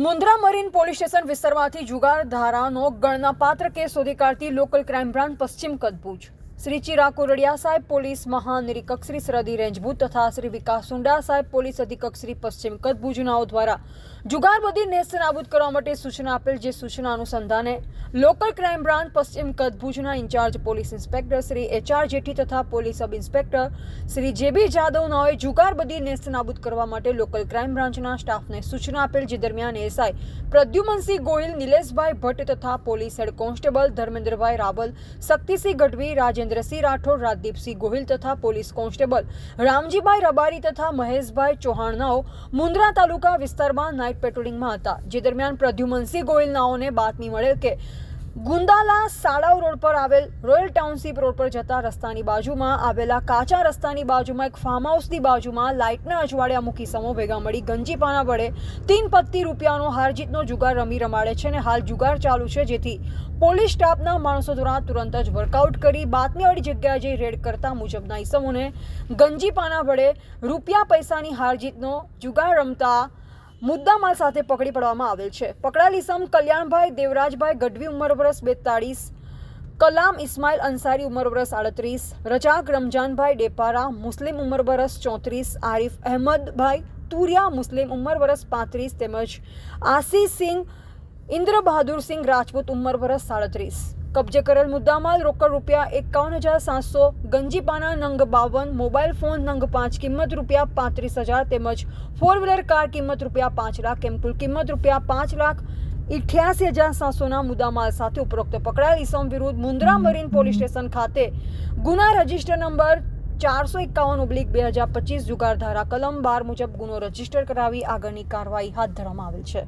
Mundra marine police station વિસ્તારમાંથી જુગાર ધારાનો ગણનાપાત્ર case શોધી કાઢતી લોકલ ક્રાઇમ બ્રાન્ચ પશ્ચિમ કચ્છ ભુજ શ્રી ચિરાગ કોરડિયા સાહેબ પોલીસ મહાનિરીક્ષક શ્રી સરહદી રેન્જ ભુજ તથા શ્રી વિકાસ સુંડા સાહેબ પોલીસ અધિક્ષક શ્રી પશ્ચિમ કચ્છ ભુજનાઓ દ્વારા જુગારબંધી નેસ્તનાબૂદ કરવા માટે સૂચના આપેલ, જે સૂચના અનુસંધાને લોકલ ક્રાઇમ બ્રાન્ચ પશ્ચિમ કચ્છ ભુજના incharge police inspector Shri HR Jethi તથા police sub inspector Shri JB Jadav નાઓએ જુગારબંધી નેસ્તનાબૂદ કરવા માટે લોકલ ક્રાઇમ બ્રાન્ચના સ્ટાફને સૂચના આપેલ, જે દરમિયાન SI પ્રદ્યુમનસિંહ ગોહિલ, નિલેશભાઈ ભટ્ટ તથા police head constable Dharmendrabhai Raval, Shaktisinh Gadhvi, Rajendrasinh Rathod, Rajdeepsinh Gohil તથા પોલીસ કોન્સ્ટેબલ રામજીભાઈ રબારી તથા મહેશભાઈ ચૌહાણનાઓ મુન્દ્રા તાલુકા વિસ્તારમાં નાઇટ પેટ્રોલિંગમાં હતા, જે દરમિયાન પ્રદ્યુમનસિંહ ગોહિલ નાઓને બાતમી મળેલ કે ગુંદાલા સાળાવ રોડ પર આવેલ રોયલ ટાઉનશીપ રોડ પર જતા રસ્તાની બાજુમાં આવેલા કાચા રસ્તાની બાજુમાં એક ફાર્મ હાઉસની બાજુમાં લાઇટના અજવાળિયા મૂકી સમૂહ ભેગા મળી ગંજીપાના વડે 3 પત્તી રૂપિયાનો હારજીતનો જુગાર રમાડે છે અને હાલ જુગાર ચાલુ છે, જેથી પોલીસ સ્ટાફના માણસો દ્વારા તુરંત જ વર્કઆઉટ કરી બાતમીવાળી જગ્યાએ જઈ રેડ કરતા મુજબના ઈસમોને ગંજીપાના વડે રૂપિયા પૈસાની હારજીતનો જુગાર રમતા મુદ્દામાલ સાથે પકડી પાડવામાં આવેલ છે. પકડાયેલ ઈસમ કલ્યાણભાઈ દેવરાજભાઈ ગઢવી, ઉંમર વર્ષ 42, કલામ ઇસ્માઇલ અંસારી, ઉંમર વર્ષ 38, રજાક રમજાનભાઈ ડેપારા, મુસ્લિમ, ઉંમર વર્ષ 34, આરિફ અહેમદભાઈ તુરિયા, મુસ્લિમ, ઉંમર વર્ષ 35, તેમજ આશીષ સિંહ ઇન્દ્ર બહાદુરસિંહ રાજપૂત, ઉંમર વર્ષ 37. કબજે કરેલ મુદ્દામાલ રોકડ રૂપિયા 51,700, ગંજીપાના નંગ 52, મોબાઈલ ફોન નંગ 5 કિંમત રૂપિયા 35,000 તેમજ 4 વ્હીલર કાર કિંમત રૂપિયા 5 લાખ, એમ કુલ કિંમત રૂપિયા 5,88,700ના મુદ્દામાલ સાથે ઉપરોક્ત પકડાયેલ ઈસમ વિરુદ્ધ મુન્દ્રા મરીન પોલીસ સ્ટેશન ખાતે ગુના રજિસ્ટર નંબર 451/2025 જુગાર ધારા કલમ 12 મુજબ ગુનો રજીસ્ટર કરાવી આગળની કાર્યવાહી હાથ ધરવામાં આવેલ છે.